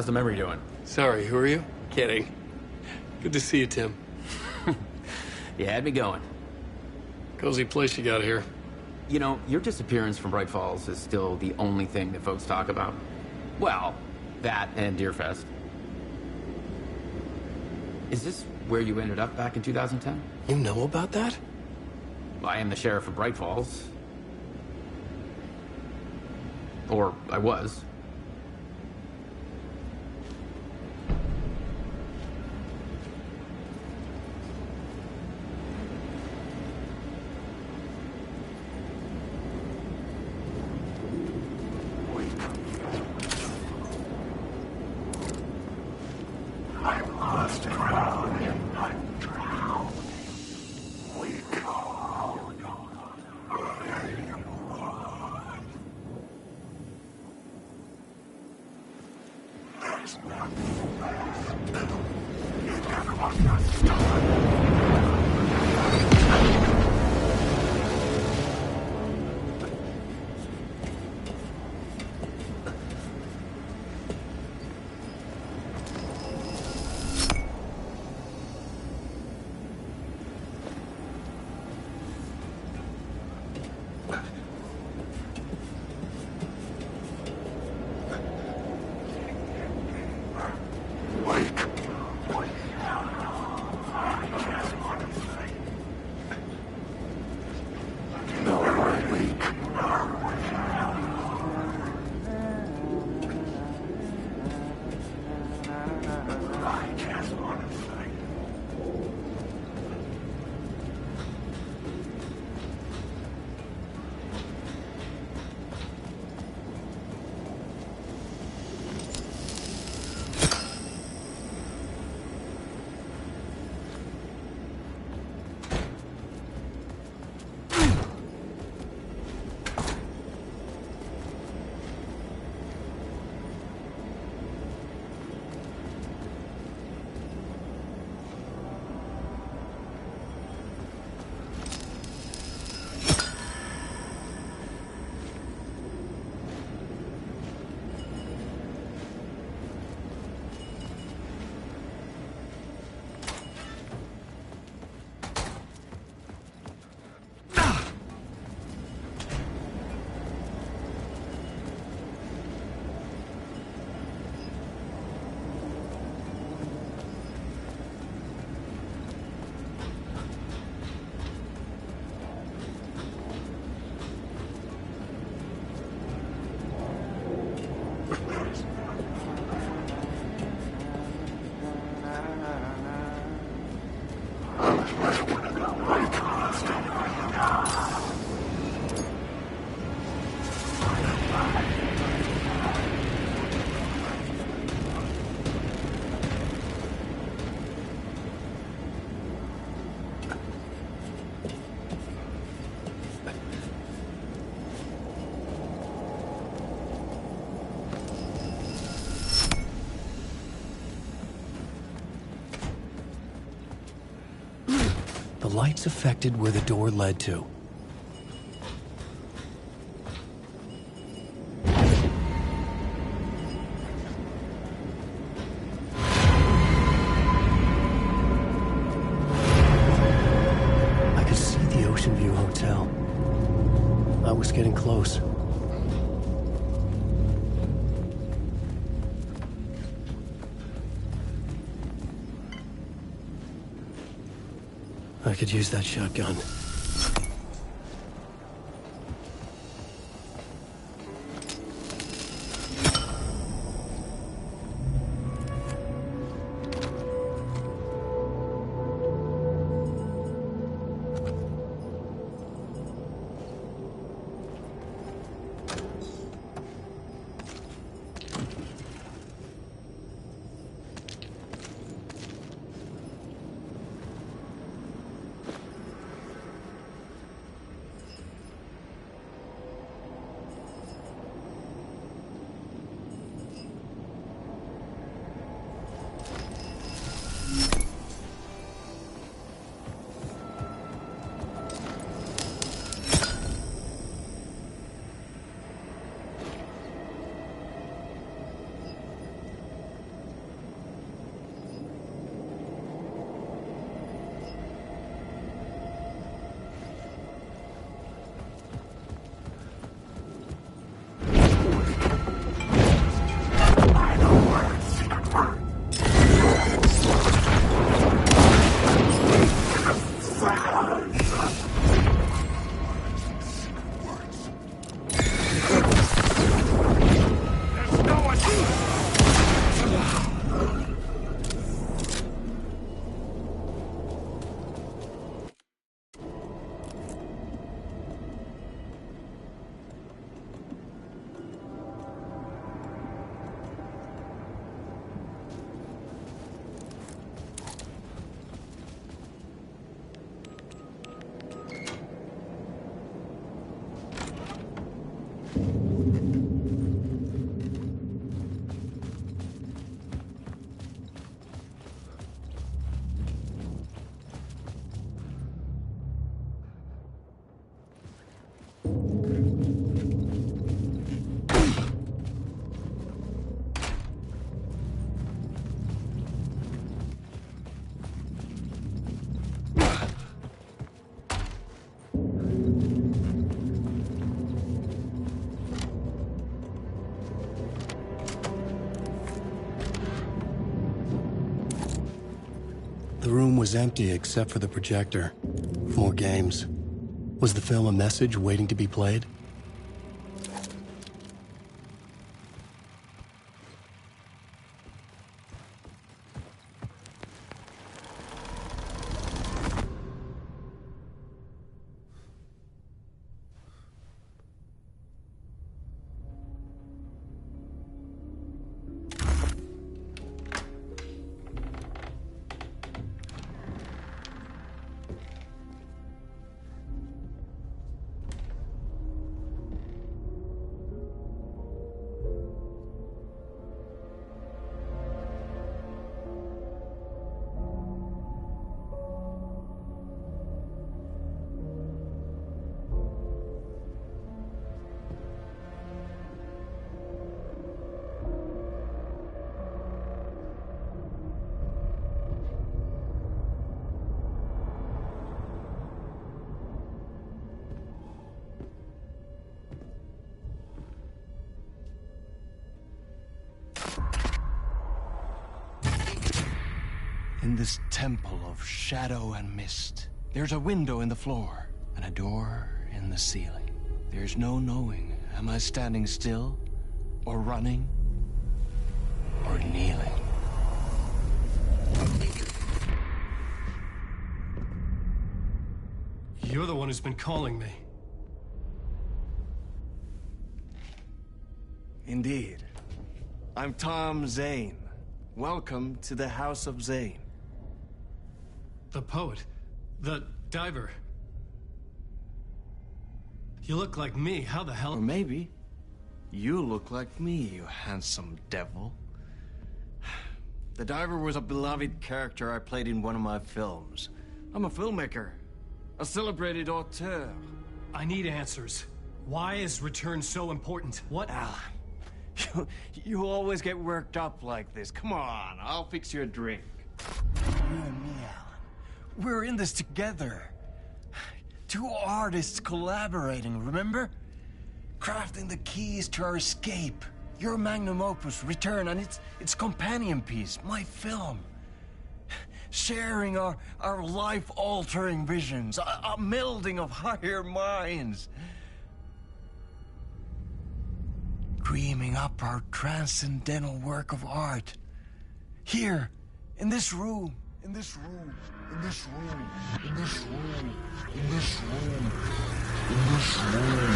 the memory doing? Sorry, who are you? Kidding. Good to see you, Tim. You had me going. Cozy place you got here. You know, your disappearance from Bright Falls is still the only thing that folks talk about. Well, that and Deerfest. Is this where you ended up back in 2010? You know about that? I am the sheriff of Bright Falls. Or I was. The lights affected where the door led to. I could see the Ocean View Hotel. I was getting close. I could use that shotgun. The room was empty except for the projector. More games. Was the film a message waiting to be played? In this temple of shadow and mist, there's a window in the floor and a door in the ceiling. There's no knowing, am I standing still, or running, or kneeling? You're the one who's been calling me. Indeed. I'm Tom Zane. Welcome to the House of Zane. The poet. The diver. You look like me. How the hell? Or maybe you look like me, you handsome devil. The diver was a beloved character I played in one of my films. I'm a filmmaker, a celebrated auteur. I need answers. Why is Return so important? What? Alan, you always get worked up like this. Come on, I'll fix you a drink. You and me, Alan. We're in this together. Two artists collaborating, remember? Crafting the keys to our escape. Your magnum opus, Return, and its companion piece, my film. Sharing our life-altering visions, a melding of higher minds. Dreaming up our transcendental work of art. Here, in this room, in this room, in this room, in this room, in this room, in this room.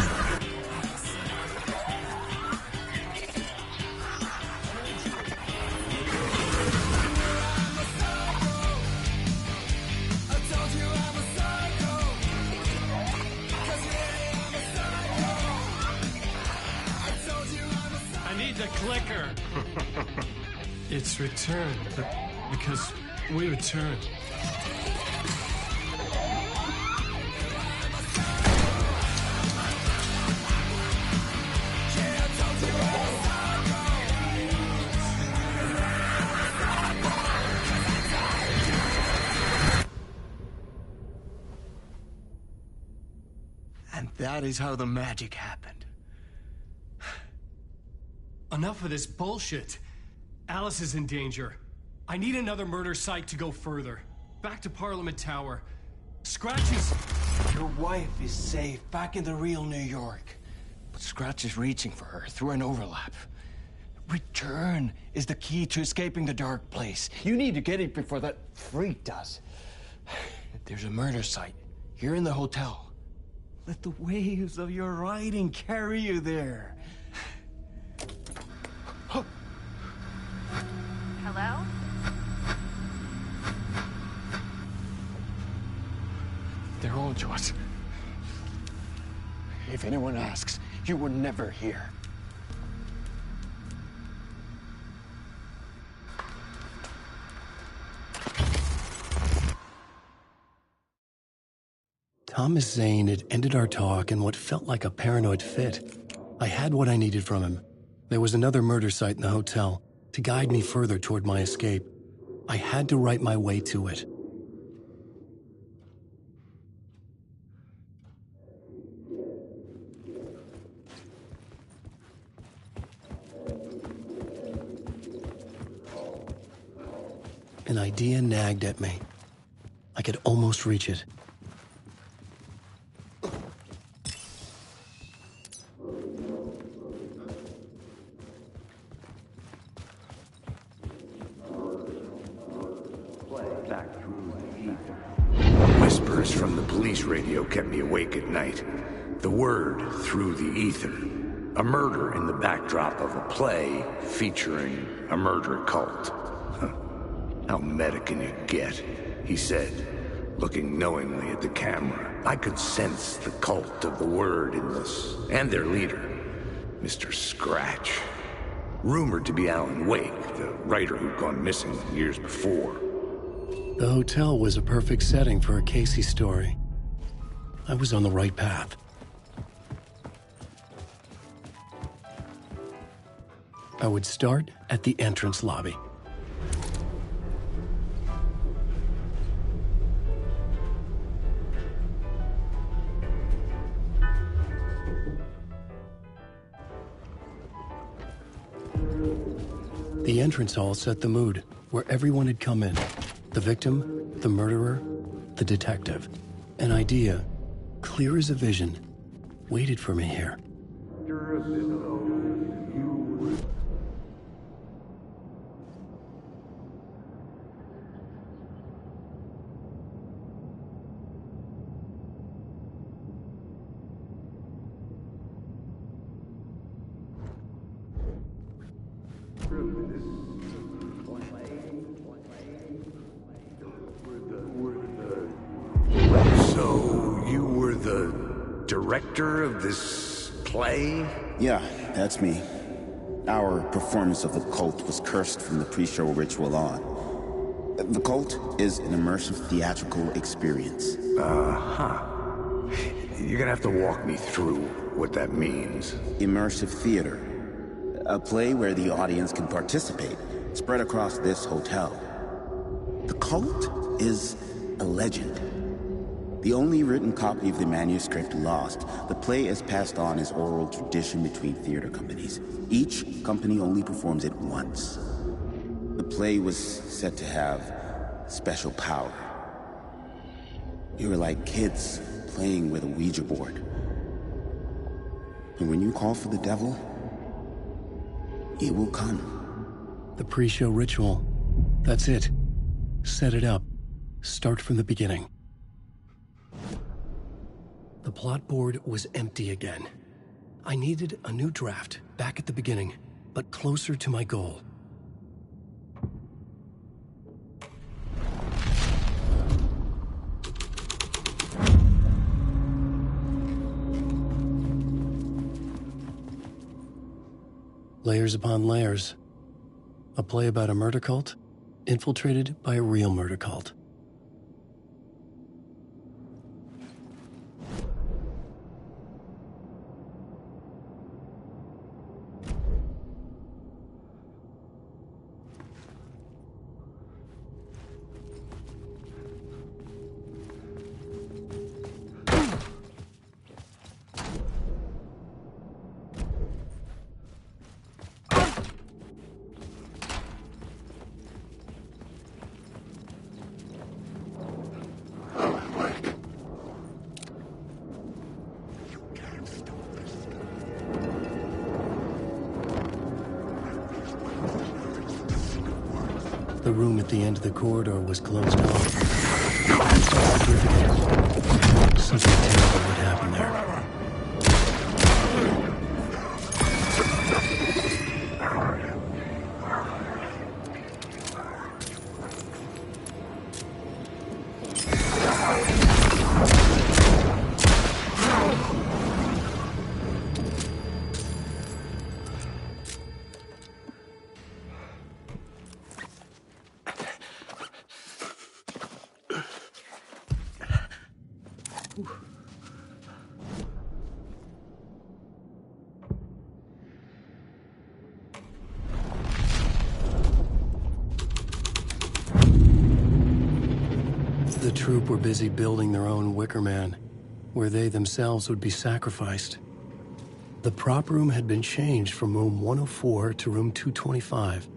I need the clicker. It's Return, because we return. And that is how the magic happened. Enough of this bullshit. Alice is in danger. I need another murder site to go further. Back to Parliament Tower. Scratch is... Your wife is safe, back in the real New York. But Scratch is reaching for her through an overlap. Return is the key to escaping the dark place. You need to get it before that freak does. There's a murder site here in the hotel. Let the waves of your writing carry you there. Hello? They're all yours. If anyone asks, you were never here. Thomas Zane had ended our talk in what felt like a paranoid fit. I had what I needed from him. There was another murder site in the hotel to guide me further toward my escape. I had to write my way to it. An idea nagged at me. I could almost reach it. Whispers from the police radio kept me awake at night. The word through the ether. A murder in the backdrop of a play featuring a murder cult. Huh. How meta can you get? He said, looking knowingly at the camera. I could sense the cult of the word in this, and their leader, Mr. Scratch. Rumored to be Alan Wake, the writer who'd gone missing years before. The hotel was a perfect setting for a Casey story. I was on the right path. I would start at the entrance lobby. The entrance hall set the mood, where everyone had come in. The victim, the murderer, the detective. An idea, clear as a vision, waited for me here. So, you were the director of this play? Yeah, that's me. Our performance of the cult was cursed from the pre-show ritual on. The cult is an immersive theatrical experience. Uh-huh. You're gonna have to walk me through what that means. Immersive theater. A play where the audience can participate, spread across this hotel. The cult is a legend. The only written copy of the manuscript lost, the play is passed on as oral tradition between theater companies. Each company only performs it once. The play was said to have special power. You were like kids playing with a Ouija board. And when you call for the devil, it will come. The pre-show ritual. That's it. Set it up. Start from the beginning. The plot board was empty again. I needed a new draft, back at the beginning, but closer to my goal. Layers upon layers. A play about a murder cult, infiltrated by a real murder cult. The room at the end of the corridor was closed off. Something terrible would happen there. The troupe were busy building their own Wicker Man, where they themselves would be sacrificed. The prop room had been changed from room 104 to room 225.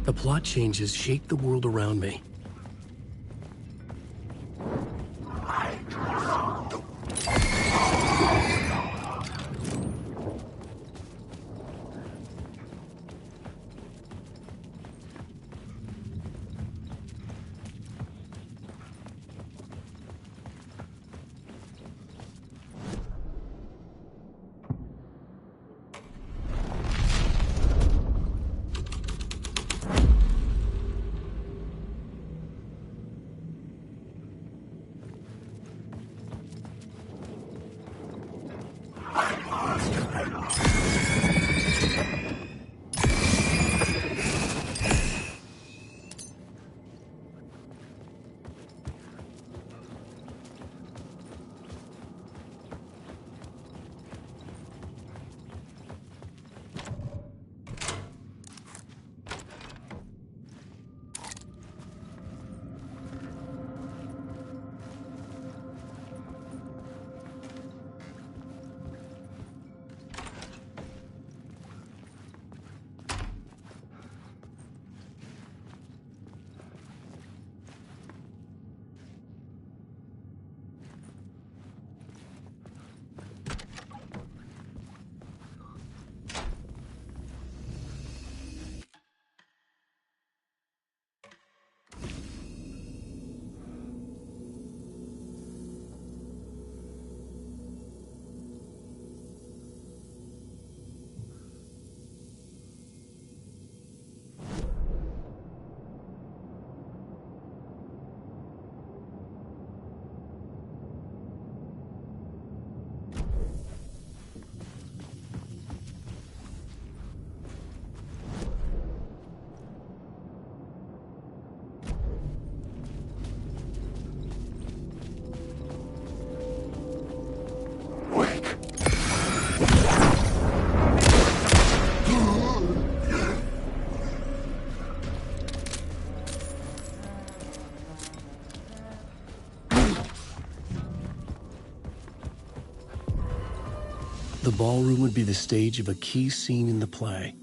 The plot changes shake the world around me. The ballroom would be the stage of a key scene in the play.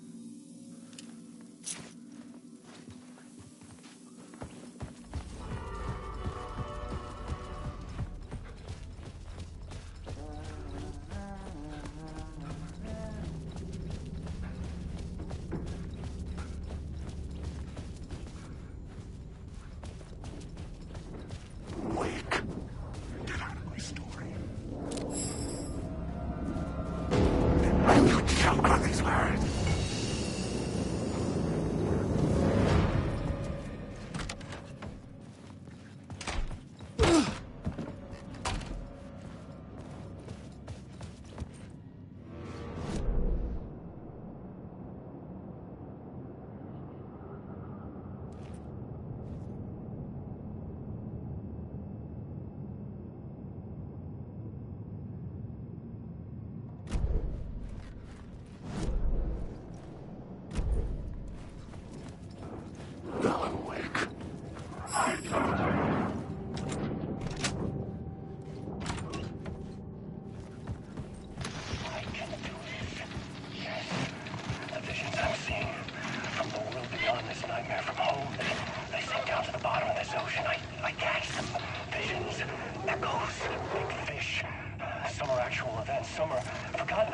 Tell me these words.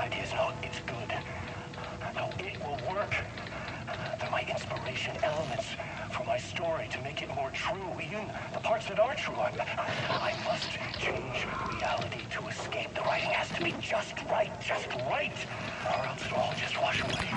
ideas. No, it's good. No, it will work. They're my inspiration elements for my story to make it more true. Even the parts that are true. I must change reality to escape. The writing has to be just right, or else it'll all just wash away.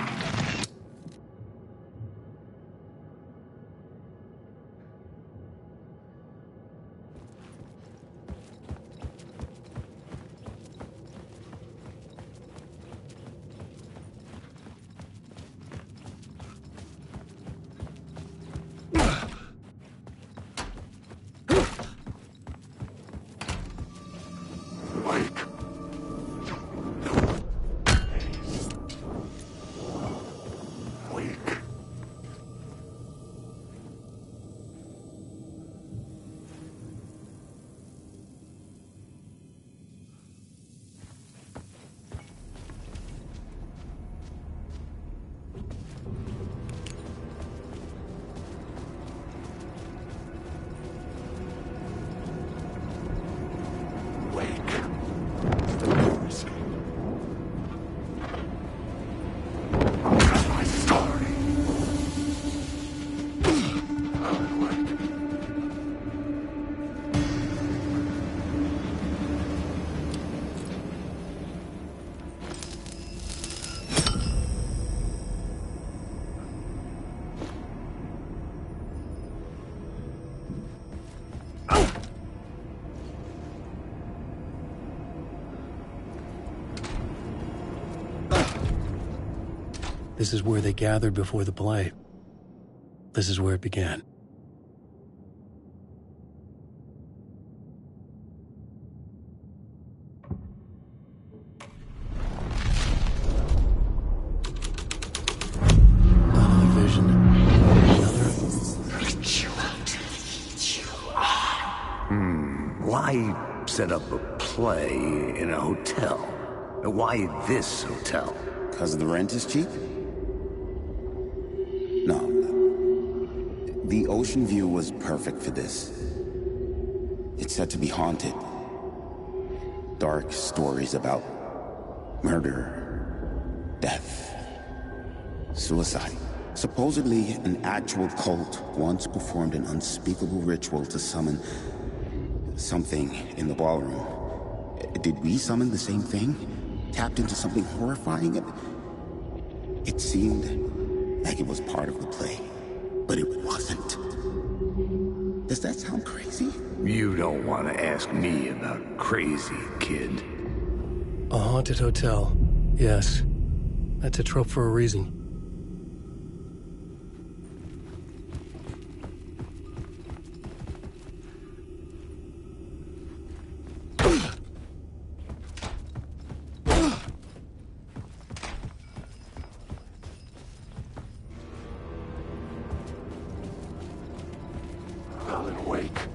This is where they gathered before the play. This is where it began. Another vision. Another... Why set up a play in a hotel? Why this hotel? Because the rent is cheap? No. The ocean view was perfect for this. It's said to be haunted. Dark stories about murder, death, suicide. Supposedly, an actual cult once performed an unspeakable ritual to summon something in the ballroom. Did we summon the same thing? Tapped into something horrifying? It seemed like it was part of the play, but it wasn't. Does that sound crazy? You don't want to ask me about crazy, kid. A haunted hotel. Yes. That's a trope for a reason. Alanwake.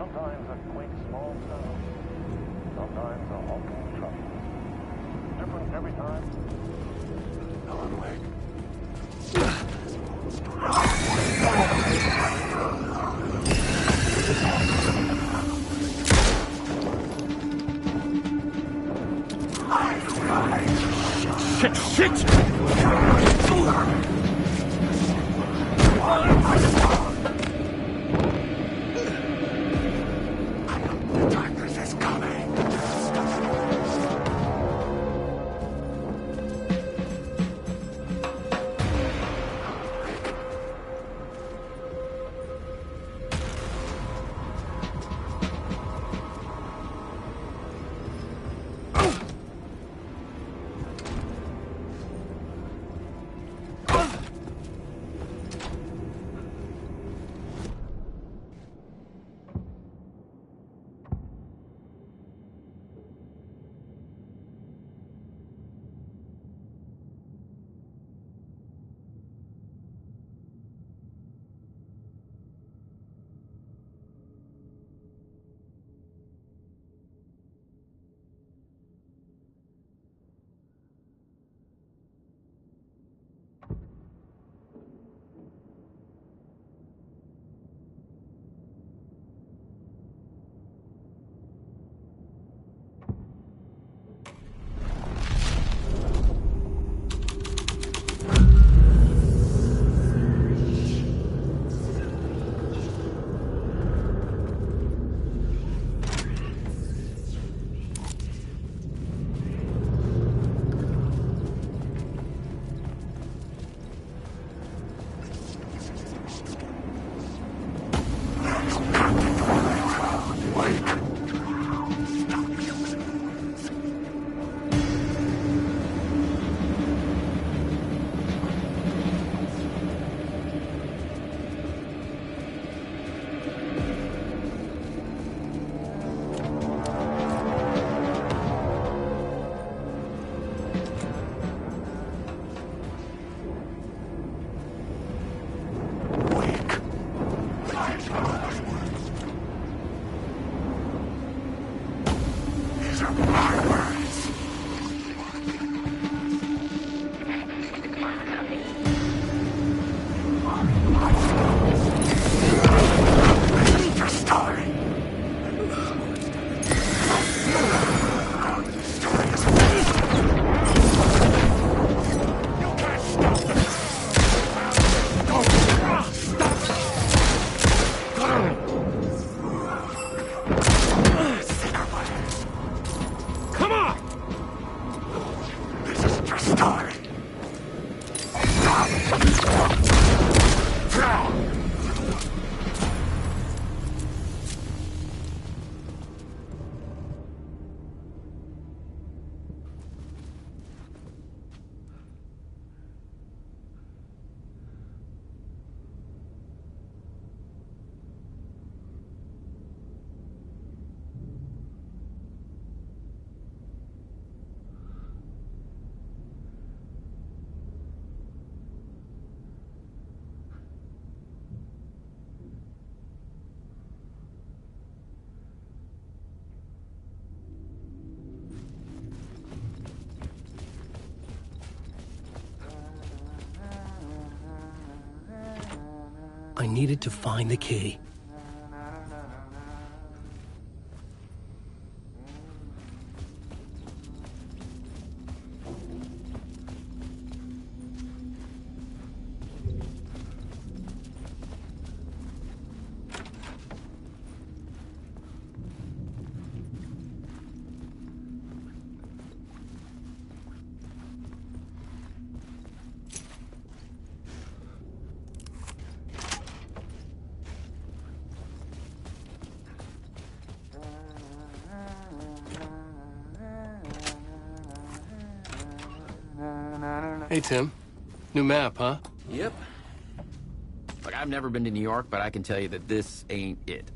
Sometimes a quaint small town. Sometimes a hulking truck. Different every time. Alanwake. Shit! Darkness is coming. I needed to find the key. Hey, Tim. New map, huh? Yep. Look, I've never been to New York, but I can tell you that this ain't it.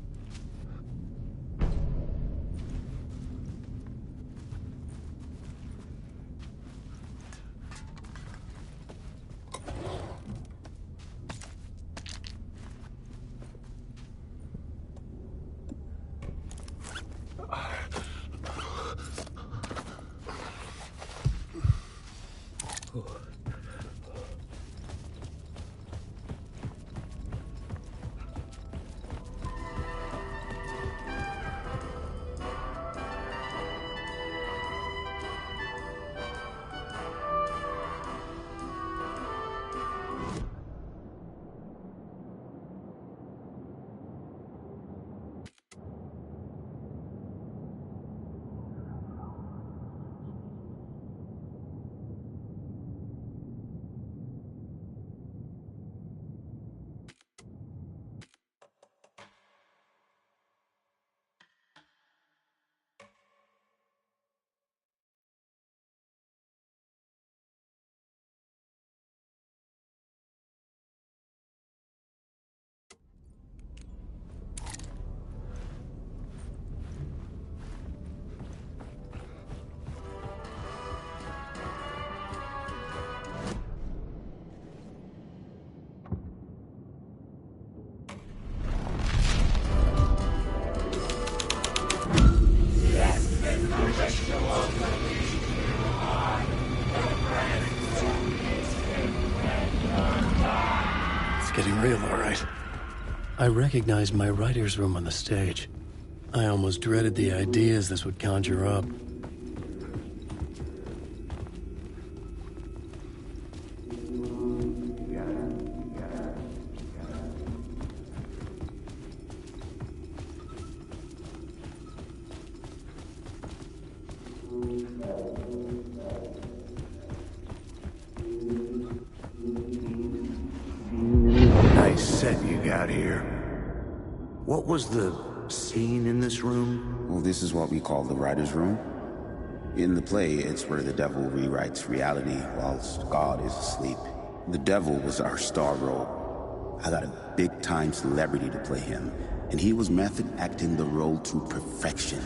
I recognized my writer's room on the stage. I almost dreaded the ideas this would conjure up. Nice set you got here. What was the scene in this room? Well, this is what we call the writer's room. In the play, it's where the devil rewrites reality whilst God is asleep. The devil was our star role. I got a big-time celebrity to play him, and he was method acting the role to perfection.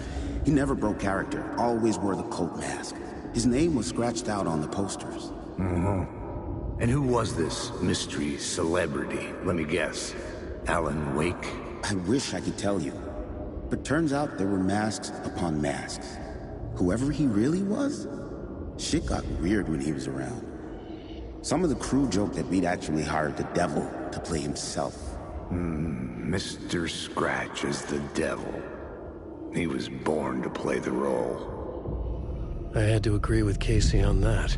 He never broke character, always wore the cult mask. His name was scratched out on the posters. And who was this mystery celebrity? Let me guess. Alan Wake? I wish I could tell you, but turns out there were masks upon masks. Whoever he really was, shit got weird when he was around. Some of the crew joked that we'd actually hired the devil to play himself. Mr. Scratch as the devil. He was born to play the role. I had to agree with Casey on that.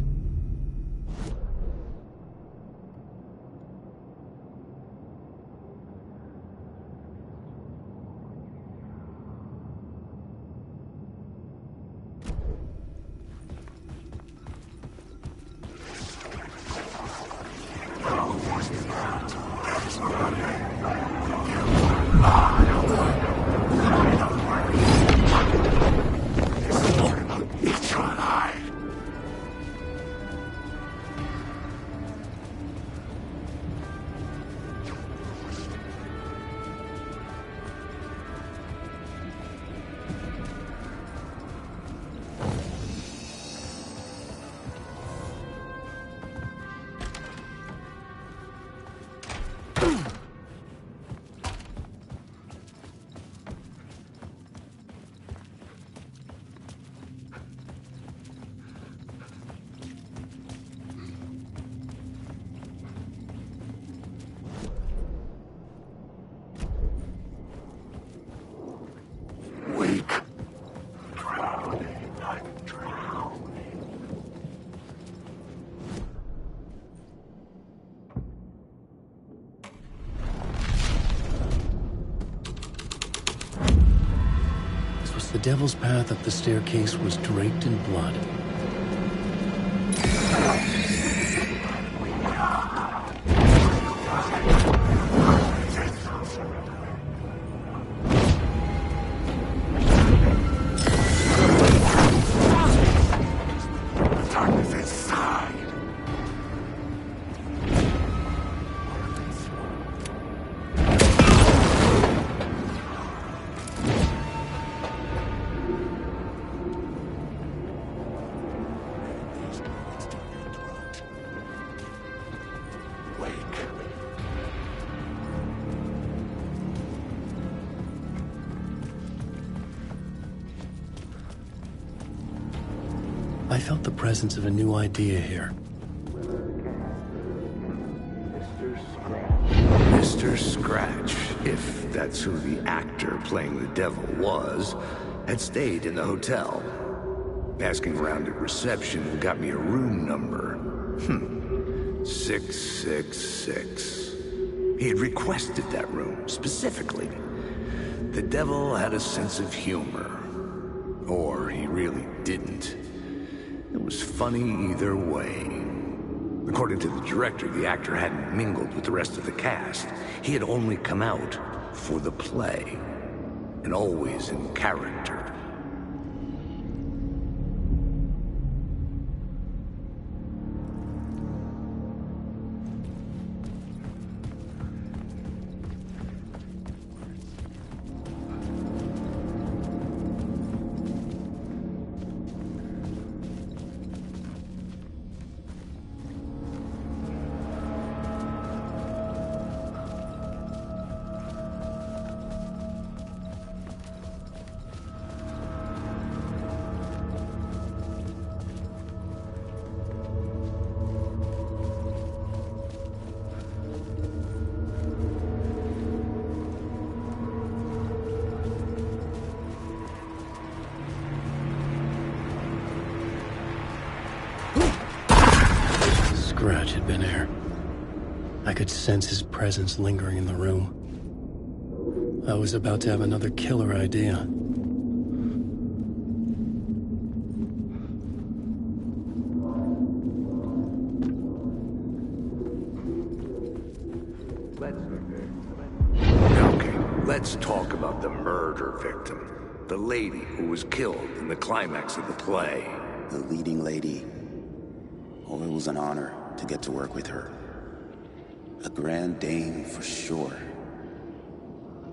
The devil's path up the staircase was draped in blood. I felt the presence of a new idea here. Mr. Scratch, if that's who the actor playing the devil was, had stayed in the hotel. Asking around at reception got me a room number. 666. He had requested that room, specifically. The devil had a sense of humor. Or he really didn't. It was funny either way. According to the director, the actor hadn't mingled with the rest of the cast. He had only come out for the play, and always in character. Scratch had been here. I could sense his presence lingering in the room. I was about to have another killer idea. Okay, let's talk about the murder victim. The lady who was killed in the climax of the play. The leading lady. Oh, it was an honor to get to work with her. A grand dame for sure.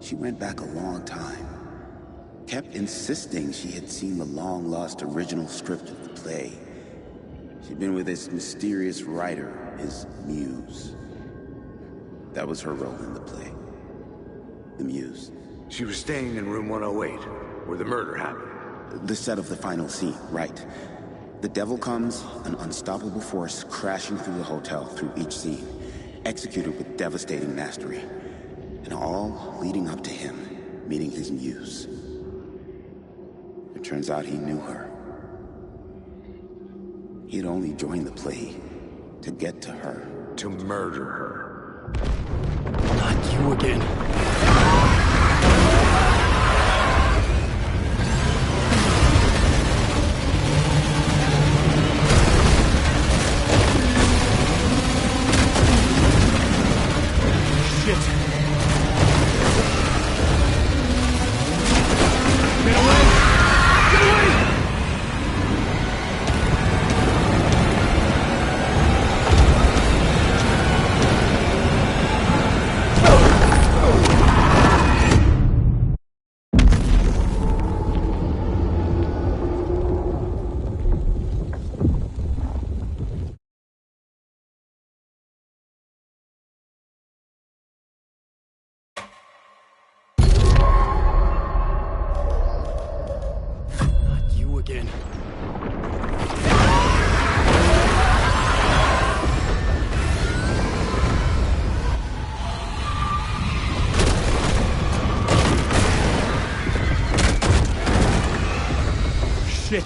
She went back a long time. Kept insisting she had seen the long-lost original script of the play. She'd been with this mysterious writer, his muse. That was her role in the play. The muse. She was staying in room 108, where the murder happened. The set of the final scene, right. The devil comes, an unstoppable force crashing through the hotel through each scene, executed with devastating mastery. And all leading up to him meeting his muse. It turns out he knew her. He'd only joined the play to get to her. To murder her. Not you again. Again. Shit.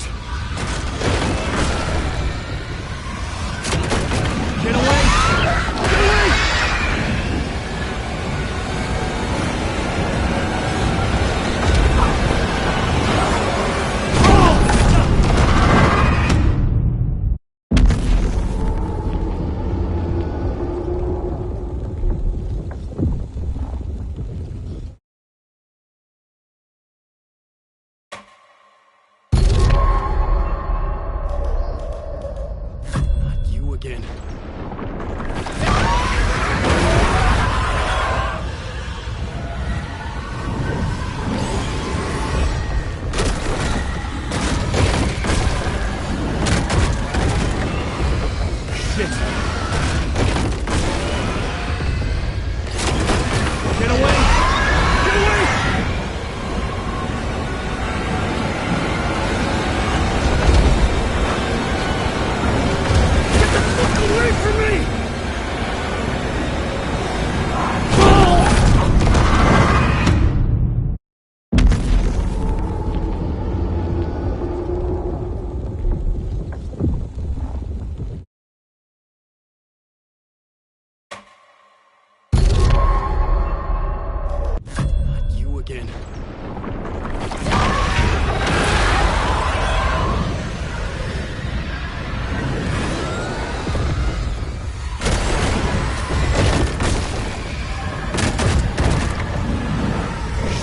Get away! Get away! Again. Shit. Get away! Get away! Away from me! Not you again.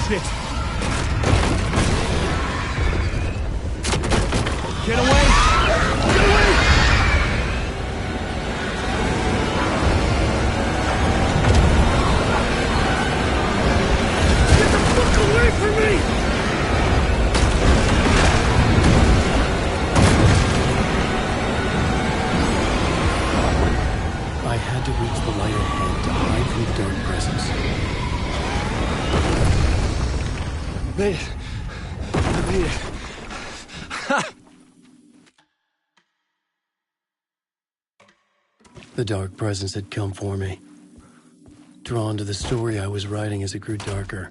Shit. Get away! Get away! Get the fuck away from me! I had to reach the light ahead to hide from the dark presence. Made it. I made it. Ha! The dark presence had come for me. Drawn to the story I was writing as it grew darker.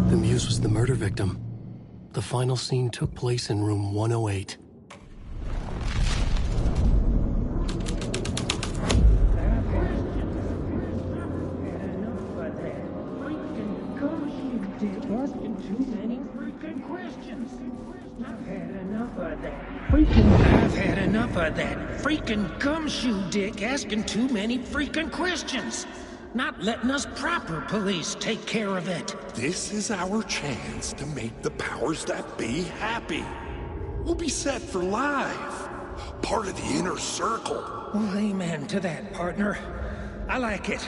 The muse was the murder victim. The final scene took place in room 108. I've had enough of that freaking gumshoe dick asking too many freaking questions. Not letting us proper police take care of it. This is our chance to make the powers that be happy. We'll be set for life. Part of the inner circle. Well, amen to that, partner. I like it.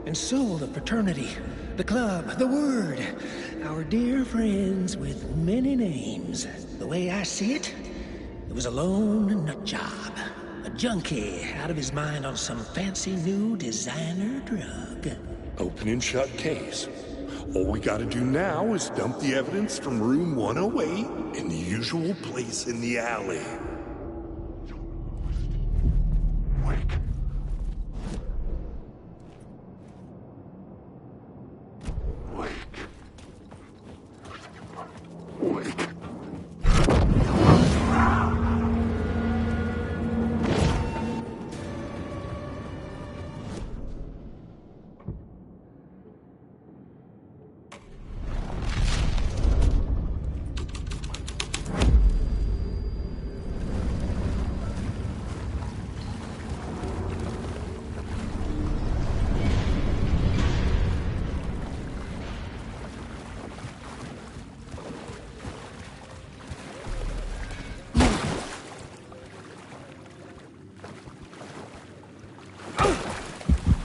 And so will the fraternity, the club, the word. Our dear friends with many names. The way I see it, it was a lone nut job. A junkie out of his mind on some fancy new designer drug. Open and shut case. All we gotta do now is dump the evidence from room 108 in the usual place in the alley. Wake. Wake. Wake.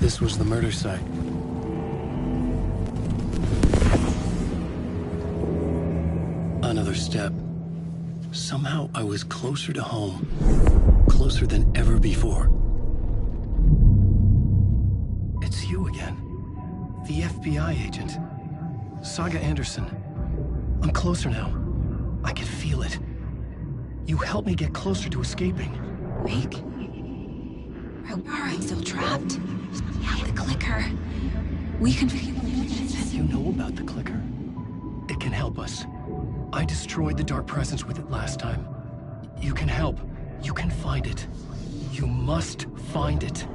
This was the murder site. Another step. Somehow I was closer to home. Closer than ever before. It's you again. The FBI agent. Saga Anderson. I'm closer now. I can feel it. You helped me get closer to escaping. Wake? Are we still trapped? Yeah, the clicker. We can figure it. You know about the clicker. It can help us. I destroyed the dark presence with it last time. You can help. You can find it. You must find it.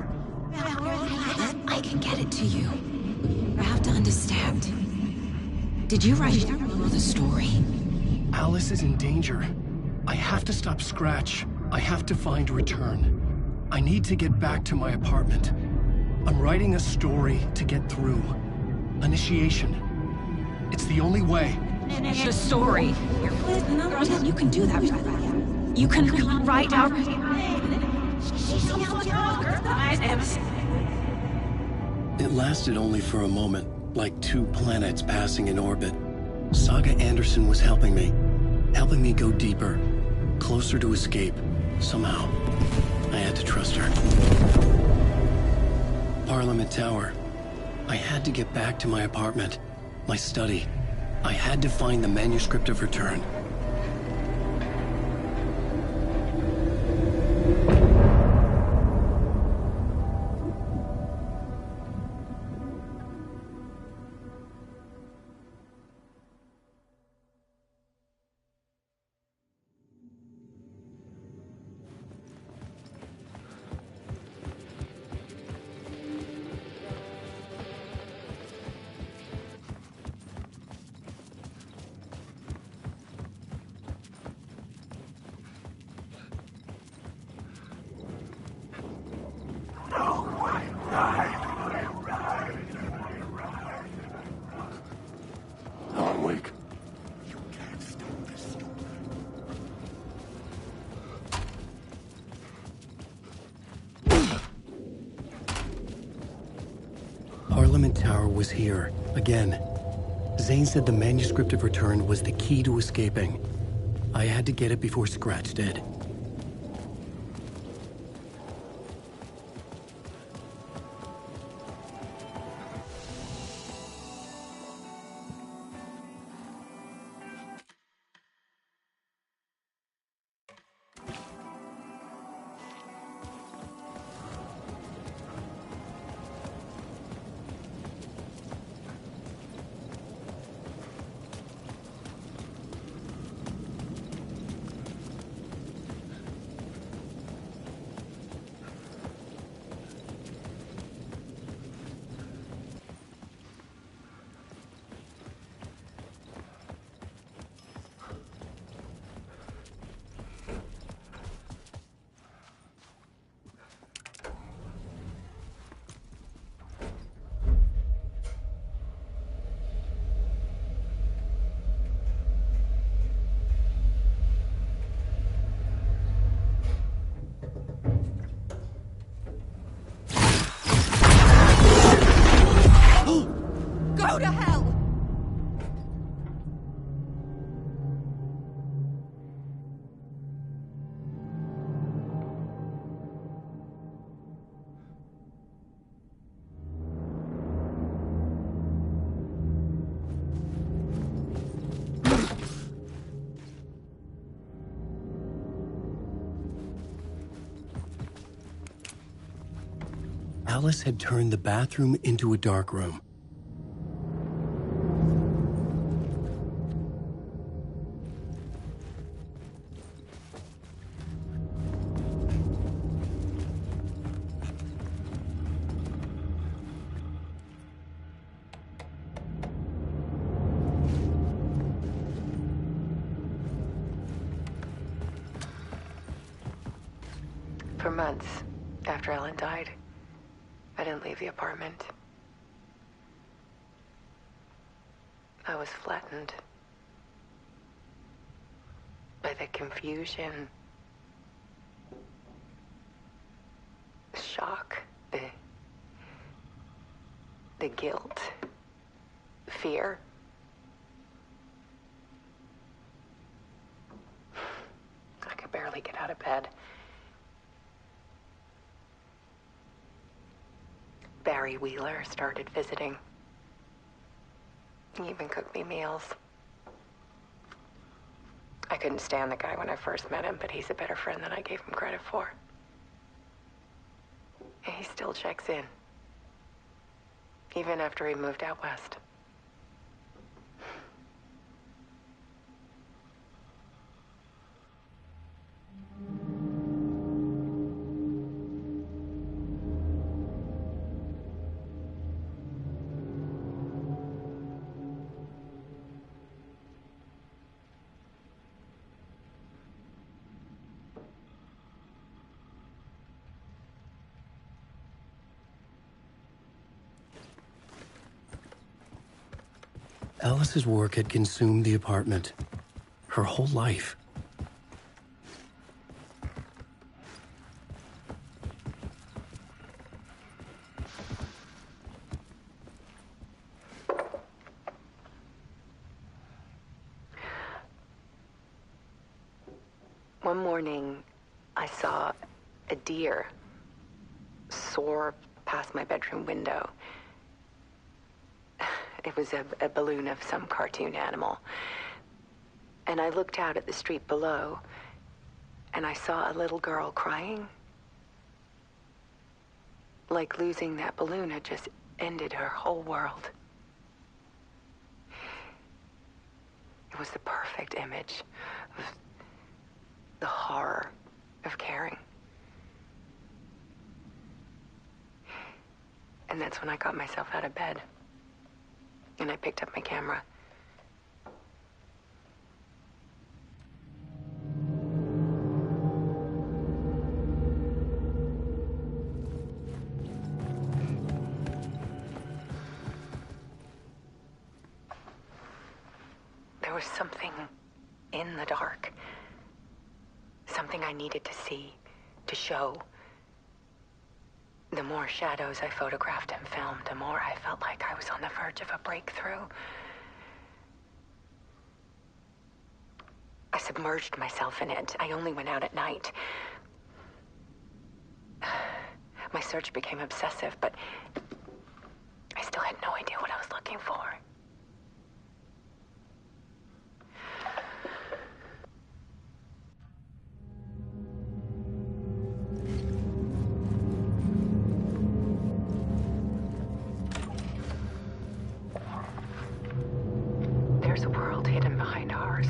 I can get it to you. I have to understand. Did you write the story? Alice is in danger. I have to stop Scratch. I have to find Return. I need to get back to my apartment. I'm writing a story to get through. Initiation. It's the only way. The story. You can do that. You can write out. It lasted only for a moment, like two planets passing in orbit. Saga Anderson was helping me go deeper, closer to escape, somehow. I had to trust her. Parliament Tower. I had to get back to my apartment, my study. I had to find the manuscript of Return. Alanwake. Parliament Tower was here, again. Zane said the manuscript of Return was the key to escaping. I had to get it before Scratch did. Alice had turned the bathroom into a dark room. For months after Ellen died, I didn't leave the apartment. I was flattened by the confusion, the shock, the guilt, fear. I could barely get out of bed. Barry Wheeler started visiting. He even cooked me meals. I couldn't stand the guy when I first met him, but he's a better friend than I gave him credit for. And he still checks in, even after he moved out west. Alice's work had consumed the apartment. Her whole life. One morning, I saw a deer soar past my bedroom window. It was a balloon of some cartoon animal. And I looked out at the street below, and I saw a little girl crying. Like losing that balloon had just ended her whole world. It was the perfect image of the horror of caring. And that's when I got myself out of bed. And I picked up my camera. There was something in the dark. Something I needed to see, to show. The more shadows I photographed and filmed, the more I felt like I was on the verge of a breakthrough. I submerged myself in it. I only went out at night. My search became obsessive, but I still had no idea what I was looking for. There's a world hidden behind ours.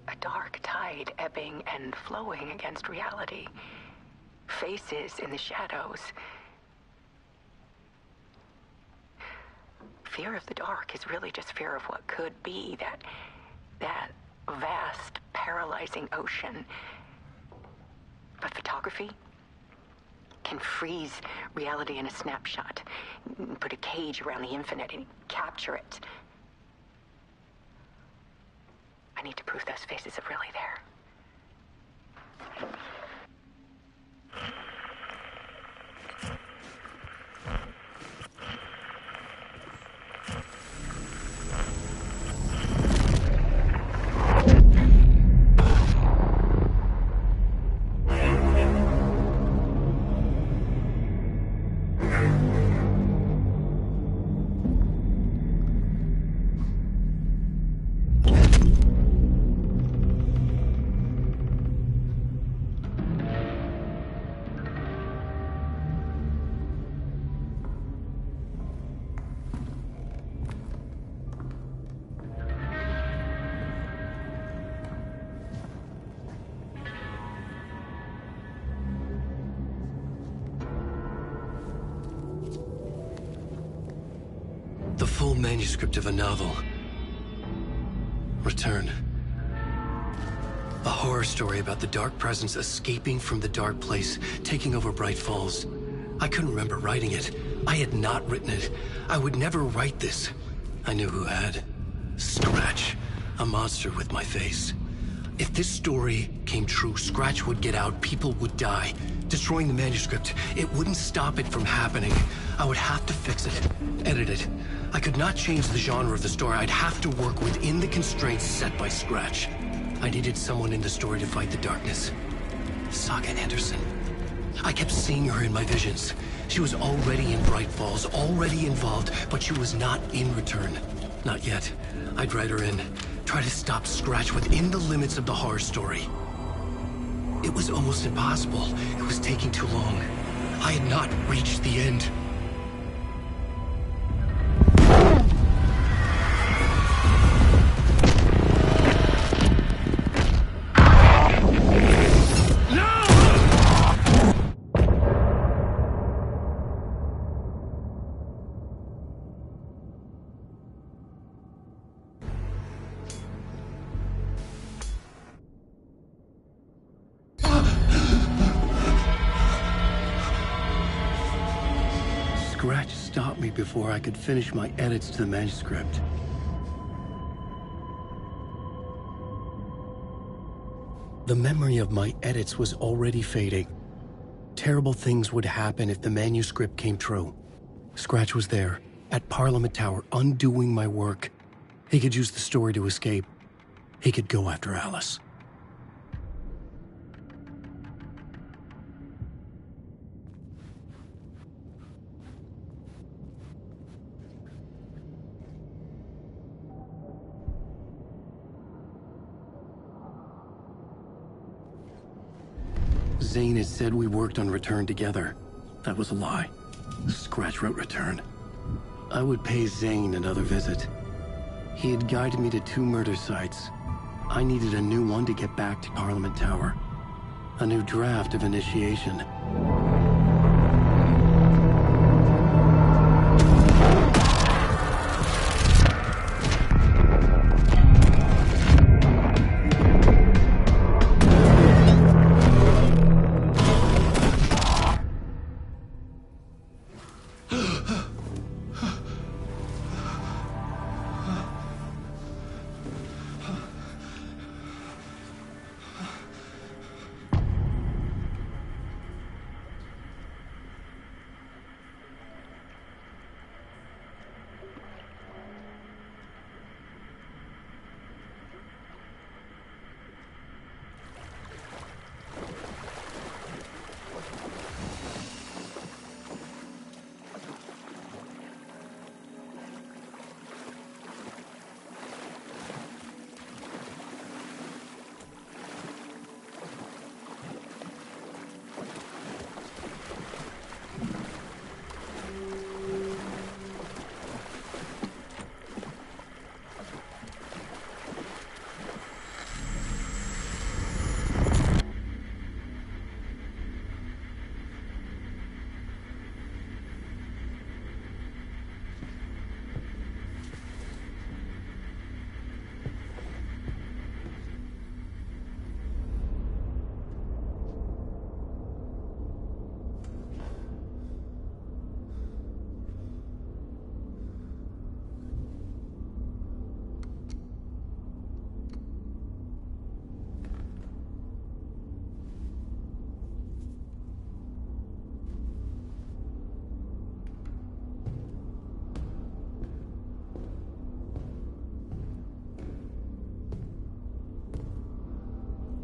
A dark tide ebbing and flowing against reality. Faces in the shadows. Fear of the dark is really just fear of what could be, that vast, paralyzing ocean. But photography can freeze reality in a snapshot, put a cage around the infinite and capture it. I need to prove those faces are really there. The full manuscript of a novel. Return. A horror story about the dark presence escaping from the dark place, taking over Bright Falls. I couldn't remember writing it. I had not written it. I would never write this. I knew who had. Scratch. A monster with my face. If this story came true, Scratch would get out, people would die. Destroying the manuscript, it wouldn't stop it from happening. I would have to fix it, edit it. I could not change the genre of the story. I'd have to work within the constraints set by Scratch. I needed someone in the story to fight the darkness. Saga Anderson. I kept seeing her in my visions. She was already in Bright Falls, already involved, but she was not in Return. Not yet. I'd write her in. Try to stop Scratch within the limits of the horror story. It was almost impossible. It was taking too long. I had not reached the end. Scratch stopped me before I could finish my edits to the manuscript. The memory of my edits was already fading. Terrible things would happen if the manuscript came true. Scratch was there, at Parliament Tower, undoing my work. He could use the story to escape. He could go after Alice. Zane had said we worked on Return together. That was a lie. Scratch wrote Return. I would pay Zane another visit. He had guided me to 2 murder sites. I needed a new one to get back to Parliament Tower. A new draft of initiation.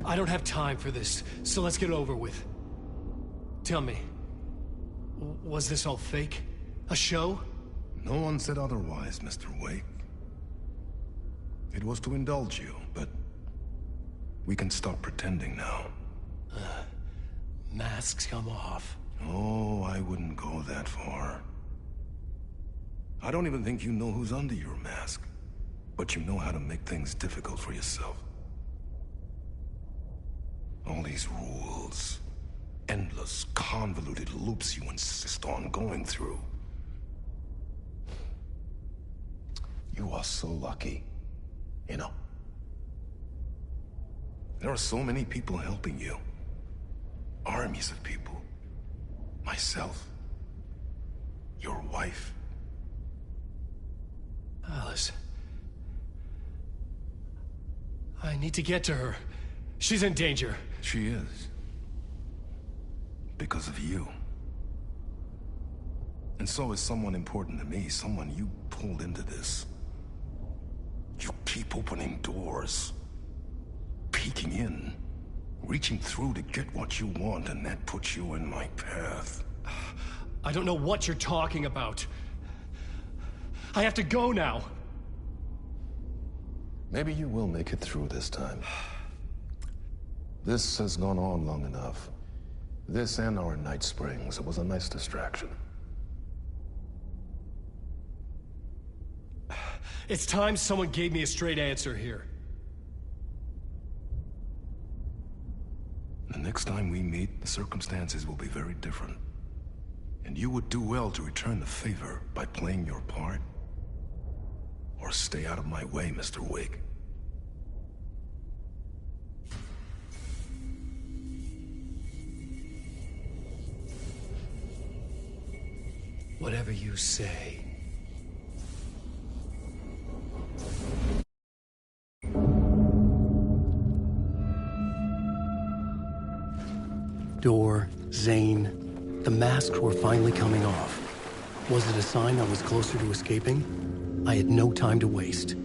I don't have time for this, so let's get it over with. Tell me, was this all fake? A show? No one said otherwise, Mr. Wake. It was to indulge you, but we can stop pretending now. Masks come off. Oh, I wouldn't go that far. I don't even think you know who's under your mask, but you know how to make things difficult for yourself. All these rules, endless, convoluted loops you insist on going through. just so lucky. You know? There are so many people helping you. Armies of people. Myself. Your wife. Alice. I need to get to her. She's in danger. She is. Because of you. And so is someone important to me, someone you pulled into this. You keep opening doors. Peeking in. Reaching through to get what you want, and that puts you in my path. I don't know what you're talking about. I have to go now. Maybe you will make it through this time. This has gone on long enough. This and our night springs. It was a nice distraction. It's time someone gave me a straight answer here. The next time we meet, the circumstances will be very different. And you would do well to return the favor by playing your part. Or stay out of my way, Mr. Wake. Whatever you say. Door, Zane, the masks were finally coming off. Was it a sign I was closer to escaping? I had no time to waste.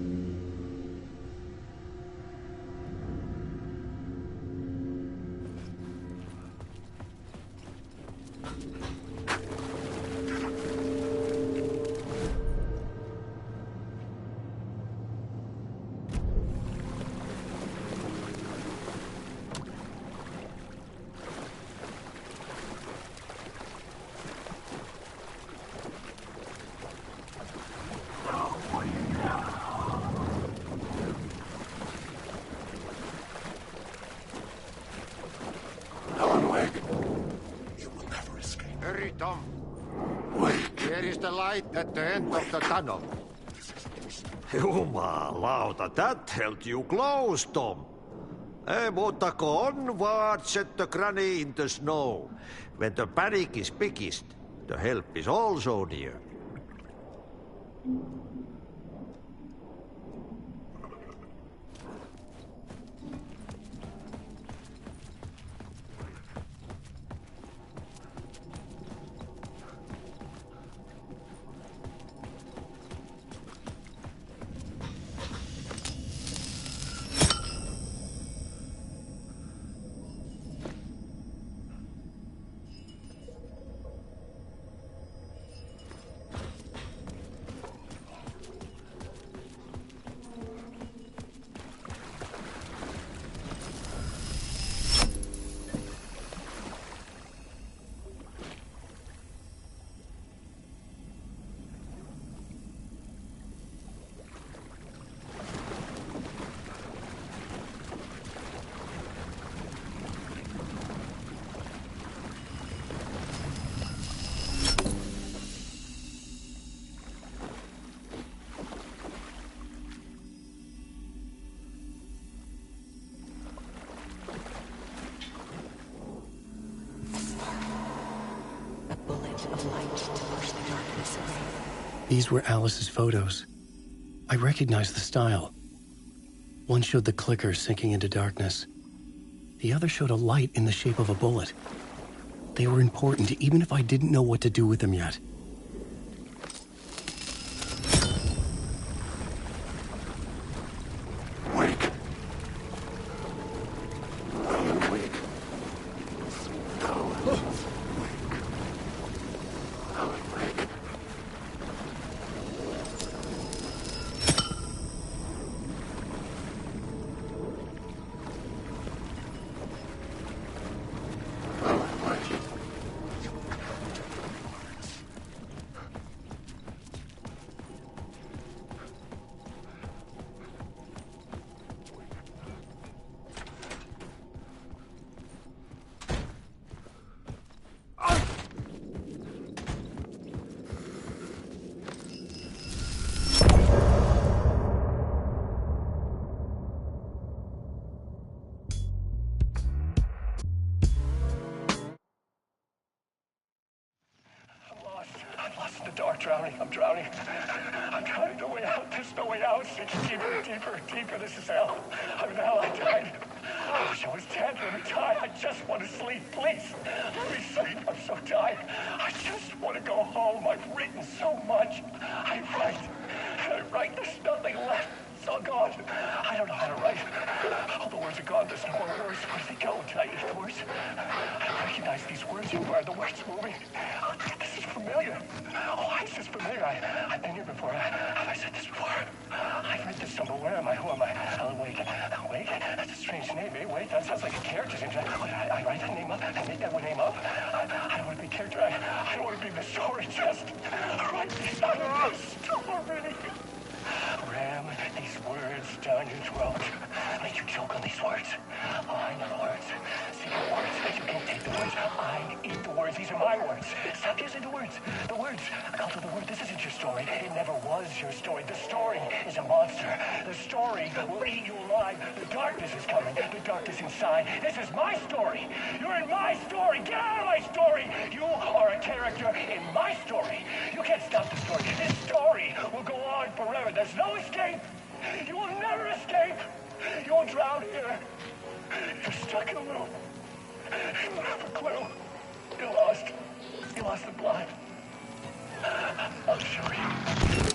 Alanwake, you will never escape. Hurry, Tom. Wake. There is the light at the end of the tunnel. Jumalauta, that held you close, Tom. Mutta go onward, set the granny in the snow. When the panic is biggest, the help is also near. These were Alice's photos. I recognized the style. One showed the clicker sinking into darkness. The other showed a light in the shape of a bullet. They were important, even if I didn't know what to do with them yet. Wake. Alan, wake. Alan. Alan, wake. drowning. I'm drowning. I'm drowning. No way out. There's no way out. It's deeper, deeper, deeper. This is hell. I'm in hell. I died. I wish I was dead. Let me die. I just want to sleep. Please. Let me sleep. I'm so tired. I just want to go home. I've written so much. I write. There's nothing left. It's all gone. I don't know how to write. All the words are gone. There's no more words. Where do they go? The words? I recognize these words. Who are the words moving? Oh, this is familiar. Oh, this is familiar. I've been here before. Have I said this before? I've read this somewhere. Where am I? Who am I? Alanwake. Alanwake? That's a strange name, eh? Wait, that sounds like a character's name. I write that name up. I make that one name up. I don't want to be a character. I don't want to be the story. Just write these out of the story. Ram these words down your throat. Make you choke on these words. Oh, I know the words. Secret words. You can't take the words. I eat the words. These are my words. Stop using the words. The words. Cult of the word. This isn't your story. It never was your story. The story is a monster. The story will eat you alive. The darkness is coming. The darkness inside. This is my story. You're in my story. Get out of my story. You are a character in my story. You can't stop the story. This story will go on forever. There's no escape. You will never escape. You will drown here. You're stuck in a loop. You don't have a clue. You're lost. You lost the plot. I'll show you.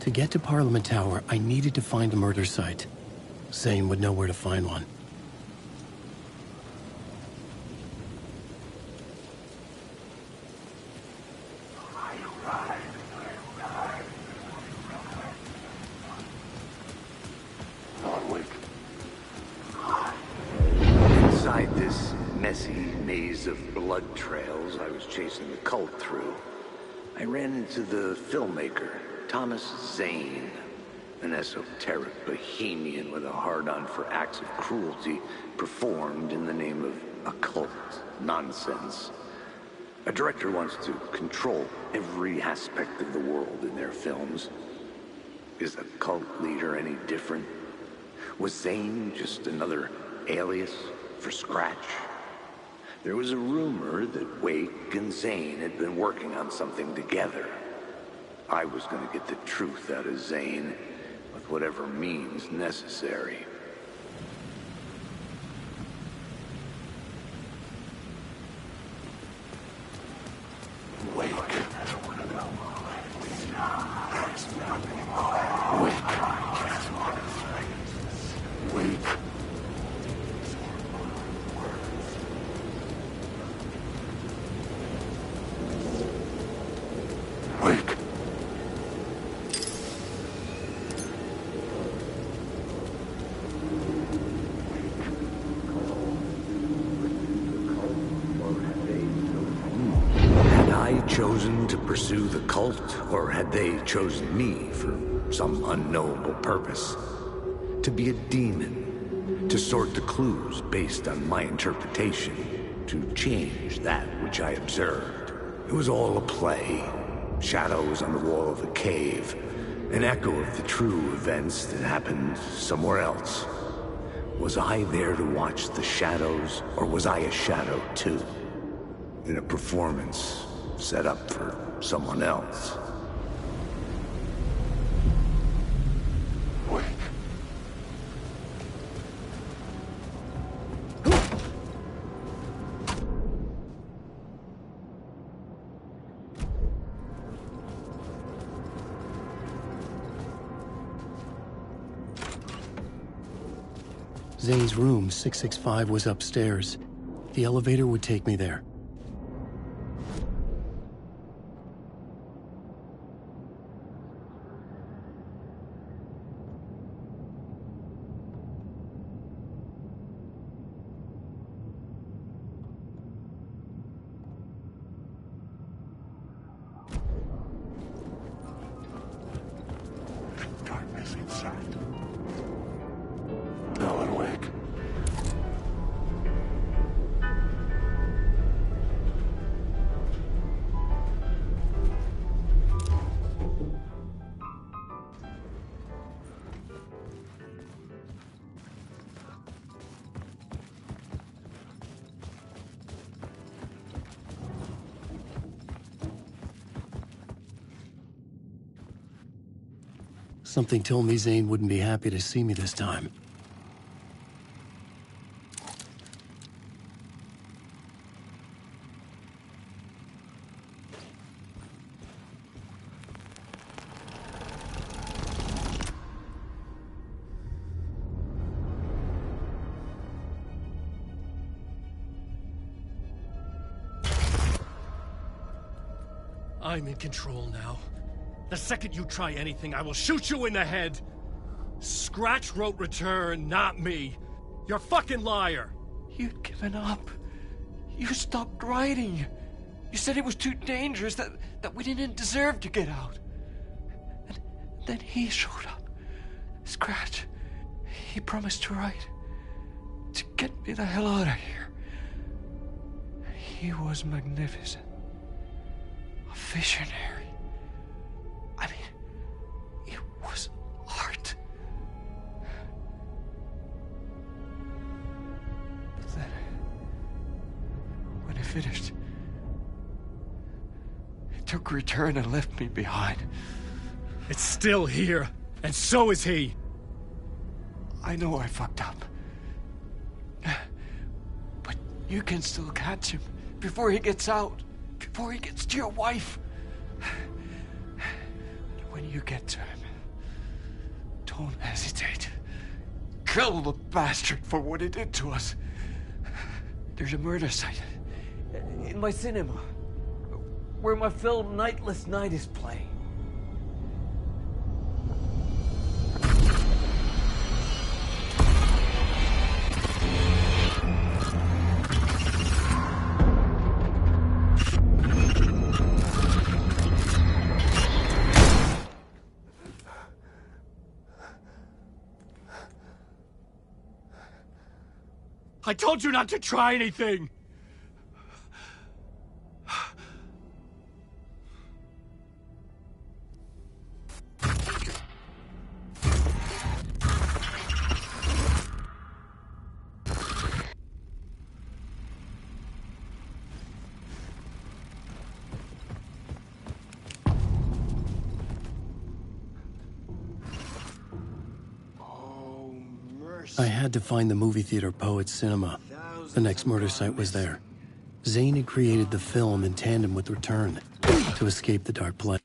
To get to Parliament Tower, I needed to find a murder site. Zane would know where to find one. Inside this messy maze of blood trails I was chasing the cult through, I ran into the filmmaker, Thomas Zane, an esoteric bohemian with a hard-on for acts of cruelty performed in the name of occult nonsense. A director wants to control every aspect of the world in their films. Is the cult leader any different? Was Zane just another alias for Scratch? There was a rumor that Wake and Zane had been working on something together. I was going to get the truth out of Zane with whatever means necessary. Wake. Chosen to pursue the cult, or had they chosen me for some unknowable purpose? To be a demon, to sort the clues based on my interpretation, to change that which I observed. It was all a play, shadows on the wall of the cave, an echo of the true events that happened somewhere else. Was I there to watch the shadows, or was I a shadow too? In a performance set up for someone else. Wait. Zane's room, 665, was upstairs. The elevator would take me there. Something told me Zane wouldn't be happy to see me this time. I'm in control now. The second you try anything, I will shoot you in the head. Scratch wrote return, not me. You're a fucking liar. You'd given up. You stopped writing. You said it was too dangerous, that we didn't deserve to get out. And then he showed up. Scratch. He promised to write. To get me the hell out of here. He was magnificent. A visionary. I mean, it was art. But then, when it finished, it took a return and left me behind. It's still here, and so is he. I know I fucked up. But you can still catch him before he gets out. Before he gets to your wife. When you get to him, don't hesitate. Kill the bastard for what he did to us. There's a murder site in my cinema where my film Nightless Night is playing. I told you not to try anything! I had to find the movie theater Poets Cinema. The next murder site was there. Zane had created the film in tandem with Return to escape the dark place.